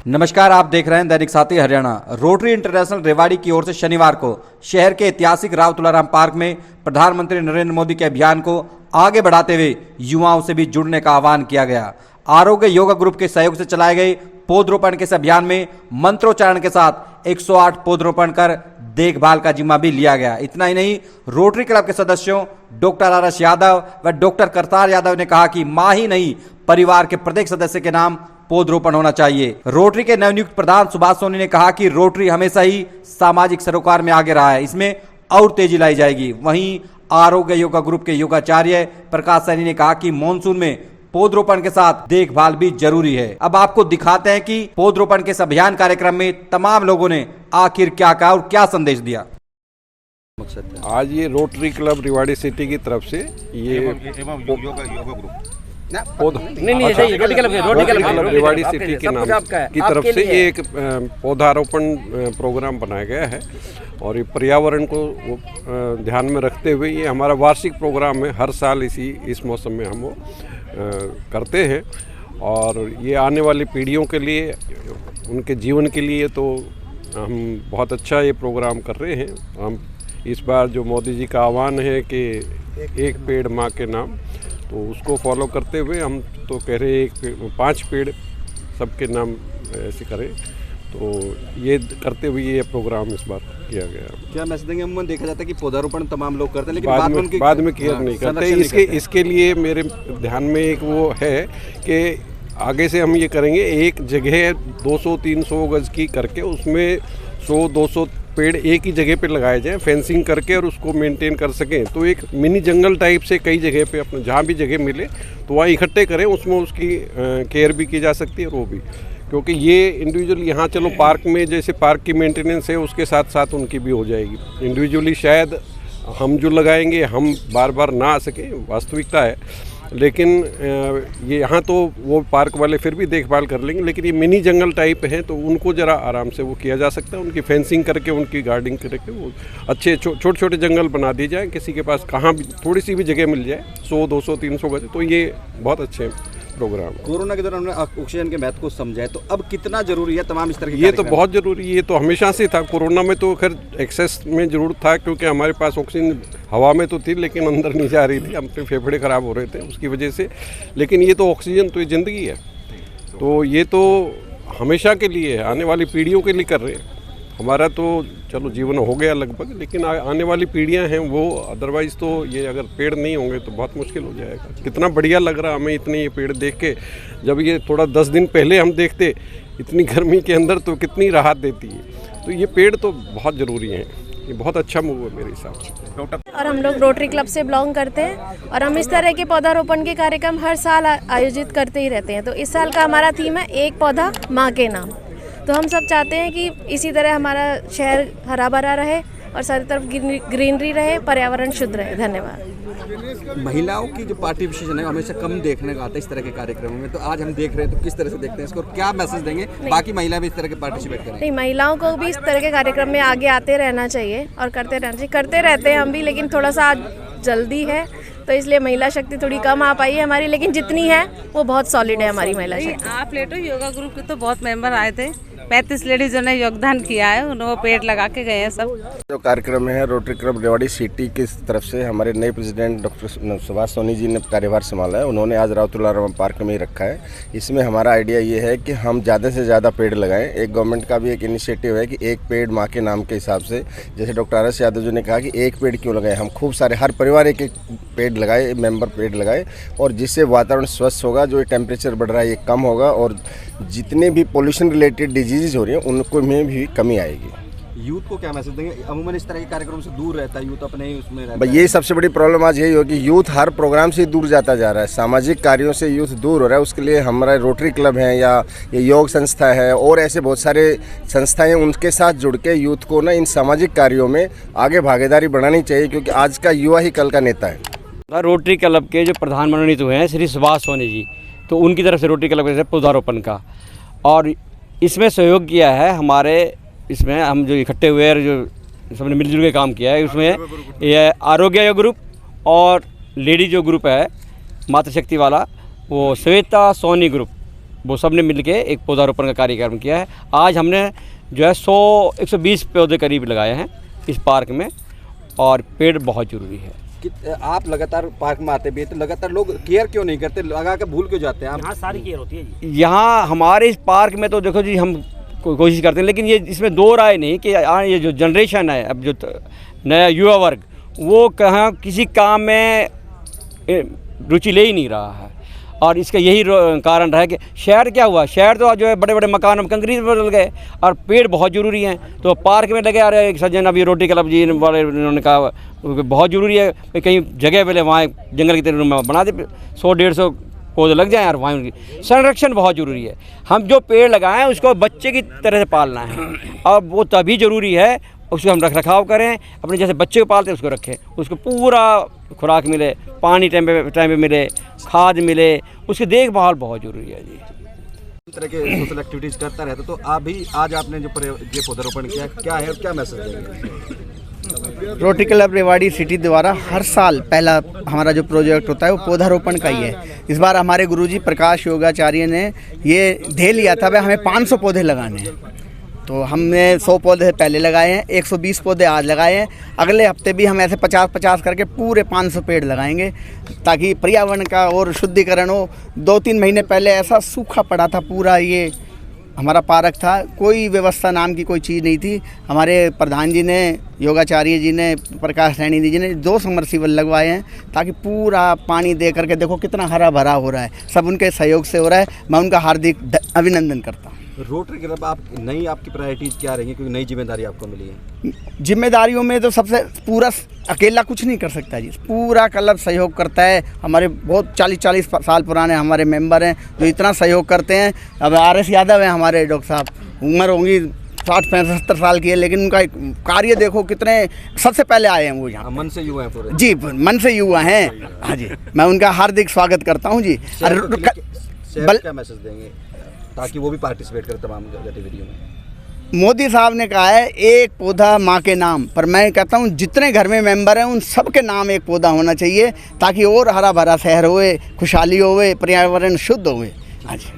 नमस्कार, आप देख रहे हैं दैनिक साथी हरियाणा। रोटरी इंटरनेशनल रेवाड़ी की ओर से शनिवार को शहर के ऐतिहासिक राव तुलाराम पार्क में प्रधानमंत्री नरेंद्र मोदी के अभियान को आगे बढ़ाते हुए युवाओं से भी जुड़ने का आह्वान किया गया। आरोग्य योगा ग्रुप के सहयोग से चलाए गए पौधरोपण के इस अभियान में मंत्रोच्चारण के साथ 108 पौधरोपण कर देखभाल का जिम्मा भी लिया गया। इतना ही नहीं, रोटरी क्लब के सदस्यों डॉक्टर आरएस यादव व डॉक्टर करतार यादव ने कहा कि मां ही नहीं, परिवार के प्रत्येक सदस्य के नाम पौधरोपण होना चाहिए। रोटरी के नवनियुक्त प्रधान सुभाष सोनी ने कहा कि रोटरी हमेशा ही सामाजिक सरोकार में आगे रहा है, इसमें और तेजी लाई जाएगी। वहीं आरोग्य योगा ग्रुप के योगाचार्य प्रकाश सैनी ने कहा कि मॉनसून में पौधरोपण के साथ देखभाल भी जरूरी है। अब आपको दिखाते हैं कि पौधरोपण के इस अभियान कार्यक्रम में तमाम लोगों ने आखिर क्या कहा और क्या संदेश दिया। आज ये रोटरी क्लब रेवाड़ी सिटी की तरफ से ये रोटरी क्लब रेवाड़ी सिटी के नाम की तरफ से ये एक पौधारोपण प्रोग्राम बनाया गया है और ये पर्यावरण को ध्यान में रखते हुए ये हमारा वार्षिक प्रोग्राम है। हर साल इस मौसम में हम वो करते हैं और ये आने वाली पीढ़ियों के लिए, उनके जीवन के लिए तो हम बहुत अच्छा ये प्रोग्राम कर रहे हैं। हम इस बार जो मोदी जी का आह्वान है कि एक पेड़ माँ के नाम, तो उसको फॉलो करते हुए हम तो कह रहे हैं 5 पेड़ सबके नाम ऐसे करें। तो ये करते हुए ये प्रोग्राम इस बार किया गया। क्या मैसेज देंगे? अमूमन देखा जाता है कि पौधारोपण तमाम लोग करते हैं, लेकिन बाद में केयर नहीं करते। इसके लिए मेरे ध्यान में एक वो है कि आगे से हम ये करेंगे, एक जगह 200-300 गज की करके उसमें 100-200 पेड़ एक ही जगह पे लगाए जाएं, फेंसिंग करके, और उसको मेंटेन कर सकें। तो एक मिनी जंगल टाइप से कई जगह पे अपने जहाँ भी जगह मिले तो वहाँ इकट्ठे करें, उसमें उसकी केयर भी की जा सकती है और वो भी, क्योंकि ये इंडिविजुअल यहाँ चलो पार्क में जैसे पार्क की मेंटेनेंस है उसके साथ साथ उनकी भी हो जाएगी। इंडिविजुअली शायद हम जो लगाएंगे हम बार बार ना आ सकें, वास्तविकता है, लेकिन ये यहाँ तो वो पार्क वाले फिर भी देखभाल कर लेंगे, लेकिन ये मिनी जंगल टाइप हैं तो उनको ज़रा आराम से वो किया जा सकता है। उनकी फेंसिंग करके, उनकी गार्डिंग करके वो अच्छे छोटे छोटे जंगल बना दिए जाएँ। किसी के पास कहाँ भी थोड़ी सी भी जगह मिल जाए, 100-200-300 गज, तो ये बहुत अच्छे प्रोग्राम। कोरोना के दौरान हमने ऑक्सीजन के महत्व को समझा है, तो अब कितना जरूरी है तमाम इस तरह के? ये तो बहुत ज़रूरी है, ये तो हमेशा से था। कोरोना में तो खैर एक्सेस में ज़रूर था, क्योंकि हमारे पास ऑक्सीजन हवा में तो थी लेकिन अंदर नहीं जा रही थी, अपने फेफड़े ख़राब हो रहे थे उसकी वजह से। लेकिन ये तो ऑक्सीजन तो ये ज़िंदगी है, तो ये तो हमेशा के लिए है, आने वाली पीढ़ियों के लिए कर रहे हैं। हमारा तो चलो जीवन हो गया लगभग, लेकिन आने वाली पीढ़ियां हैं वो, अदरवाइज़ तो ये अगर पेड़ नहीं होंगे तो बहुत मुश्किल हो जाएगा। कितना बढ़िया लग रहा हमें इतने ये पेड़ देख के। जब ये थोड़ा 10 दिन पहले हम देखते इतनी गर्मी के अंदर तो कितनी राहत देती है, तो ये पेड़ तो बहुत ज़रूरी हैं। ये बहुत अच्छा मूव है मेरे हिसाब से। और हम लोग रोटरी क्लब से बिलोंग करते हैं और हम इस तरह के पौधारोपण के कार्यक्रम हर साल आयोजित करते ही रहते हैं। तो इस साल का हमारा थीम है एक पौधा माँ के नाम। तो हम सब चाहते हैं कि इसी तरह हमारा शहर हरा भरा रहे और सारी तरफ ग्रीनरी रहे, पर्यावरण शुद्ध रहे। धन्यवाद। महिलाओं की जो पार्टिसिपेशन है हमेशा कम देखने का आता है इस तरह के कार्यक्रमों में, तो आज हम देख रहे हैं, तो किस तरह से देखते हैं इसको, क्या मैसेज देंगे बाकी महिला भी इस तरह के पार्टिसिपेट करें? नहीं, महिलाओं को भी इस तरह के कार्यक्रम में आगे आते रहना चाहिए और करते रहना चाहिए। करते रहते हैं हम भी, लेकिन थोड़ा सा आज जल्दी है तो इसलिए महिला शक्ति थोड़ी कम आ पाई है हमारी, लेकिन जितनी है वो बहुत सॉलिड है हमारी महिला शक्ति। आप लेटो योगा ग्रुप के तो बहुत मेंबर आए थे, 35 लेडीजों ने योगदान किया है, उन्होंने पेड़ लगा के गए हैं सब। जो कार्यक्रम है रोटरी क्लब रेवाड़ी सिटी की तरफ से हमारे नए प्रेसिडेंट डॉक्टर सुभाष सोनी जी ने कार्यभार संभाला है। उन्होंने आज राव तुलाराम पार्क में ही रखा है। इसमें हमारा आइडिया ये है कि हम ज़्यादा से ज़्यादा पेड़ लगाएं। एक गवर्नमेंट का भी एक इनिशिएटिव है कि एक पेड़ माँ के नाम के हिसाब से, जैसे डॉक्टर आरएस यादव जी ने कहा कि एक पेड़ क्यों लगाए, हम खूब सारे हर परिवार एक पेड़ लगाए, मेंबर पेड़ लगाए, और जिससे वातावरण स्वस्थ होगा, जो टेम्परेचर बढ़ रहा है ये कम होगा, और जितने भी पोल्यूशन रिलेटेड डिजीज हो रही हैं उनको में भी कमी आएगी। यूथ को क्या मैसेज देंगे? अमूमन इस तरह के कार्यक्रम से दूर रहता है यूथ, अपने ही उसमें रहता है। ये सबसे बड़ी प्रॉब्लम आज यही होगी, यूथ हर प्रोग्राम से दूर जाता जा रहा है, सामाजिक कार्यों से यूथ दूर हो रहा है। उसके लिए हमारा रोटरी क्लब है या ये योग संस्था है और ऐसे बहुत सारे संस्थाएं हैं, उनके साथ जुड़ के यूथ को ना इन सामाजिक कार्यों में आगे भागीदारी बढ़ानी चाहिए, क्योंकि आज का युवा ही कल का नेता है। रोटरी क्लब के जो प्रधान मनोनीत हुए हैं श्री सुभाष सोनी जी, तो उनकी तरफ से रोटरी क्लब के पौधारोपण का, और इसमें सहयोग किया है हमारे, इसमें हम जो इकट्ठे हुए हैं, जो सबने मिलजुल के काम किया है, उसमें ये आरोग्य योग ग्रुप और लेडी जो ग्रुप है मातृशक्ति वाला, वो श्वेता सोनी ग्रुप, वो सब ने मिल के एक पौधारोपण का कार्यक्रम किया है। आज हमने जो है 120 पौधे करीब लगाए हैं इस पार्क में, और पेड़ बहुत ज़रूरी है। आप लगातार पार्क में आते भी हैं, तो लगातार लोग केयर क्यों नहीं करते, लगा के भूल क्यों जाते हैं आप? यहाँ सारी केयर होती है जी। यहाँ हमारे इस पार्क में तो देखो जी, हम कोशिश करते हैं, लेकिन ये इसमें दो राय नहीं कि ये जो जनरेशन है, अब जो नया युवा वर्ग, वो कहाँ किसी काम में रुचि ले ही नहीं रहा है। और इसका यही कारण रहा है कि शहर क्या हुआ, शहर तो जो है बड़े बड़े मकान में कंक्रीट में बदल गए, और पेड़ बहुत ज़रूरी हैं। तो पार्क में लगे आ रहे एक सज्जन, अभी रोटरी क्लब जी वाले उन्होंने कहा बहुत ज़रूरी है कि कहीं जगह मिले वहाँ जंगल की तरह बना दे, 100-150 पौधे लग जाएँ, और वहाँ उनकी संरक्षण बहुत ज़रूरी है। हम जो पेड़ लगाएं उसको बच्चे की तरह से पालना है, और वो तभी ज़रूरी है उसको हम रख रखाव करें, अपने जैसे बच्चे को पालते हैं उसको रखें, उसको पूरा खुराक मिले, पानी टाइम पे मिले, खाद मिले, उसकी देखभाल बहुत ज़रूरी है जी। इस तरह के सोशल एक्टिविटीज़ करता रहता, तो अभी आज आपने जो ये पौधारोपण किया, क्या है और क्या मैसेज देंगे? रोटरी क्लब रेवाड़ी सिटी द्वारा हर साल पहला हमारा जो प्रोजेक्ट होता है वो पौधारोपण का ही है। इस बार हमारे गुरुजी प्रकाश योगाचार्य ने ये ध्येय लिया था, भाई हमें 500 पौधे लगाने हैं। तो हमने 100 पौधे पहले लगाए हैं, 120 पौधे आज लगाए हैं। अगले हफ्ते भी हम ऐसे 50-50 करके पूरे 500 पेड़ लगाएंगे, ताकि पर्यावरण का और शुद्धिकरण हो। 2-3 महीने पहले ऐसा सूखा पड़ा था पूरा, ये हमारा पार्क था, कोई व्यवस्था नाम की कोई चीज़ नहीं थी। हमारे प्रधान जी ने, योगाचार्य जी ने, प्रकाश रैनी जी ने 2 समरसीबल लगवाए हैं, ताकि पूरा पानी दे करके देखो कितना हरा भरा हो रहा है। सब उनके सहयोग से हो रहा है, मैं उनका हार्दिक अभिनंदन करता हूँ। रोटरी क्लब आपकी प्रायोरिटीज़ क्या रहेंगी, क्योंकि नई जिम्मेदारी आपको मिली है? जिम्मेदारियों में तो सबसे पूरा अकेला कुछ नहीं कर सकता जी, पूरा क्लब सहयोग करता है। हमारे बहुत 40 साल पुराने हमारे मेंबर हैं जो इतना सहयोग करते हैं। अब RS यादव हैं हमारे डॉक्टर साहब, उम्र होंगी 60-65 साल की है, लेकिन उनका कार्य देखो कितने सबसे पहले आए हैं वो यहाँ। मन से युवा हैं पूरे जी, मन से युवा हैं। हाँ जी, मैं उनका हार्दिक स्वागत करता हूँ जी। क्या मैसेज देंगे ताकि वो भी पार्टिसिपेट करें तमाम गतिविधियों में? मोदी साहब ने कहा है एक पौधा माँ के नाम, पर मैं कहता हूँ जितने घर में मेंबर हैं उन सब के नाम एक पौधा होना चाहिए, ताकि और हरा भरा शहर होए, खुशहाली होए, पर्यावरण शुद्ध होए। हाँ जी।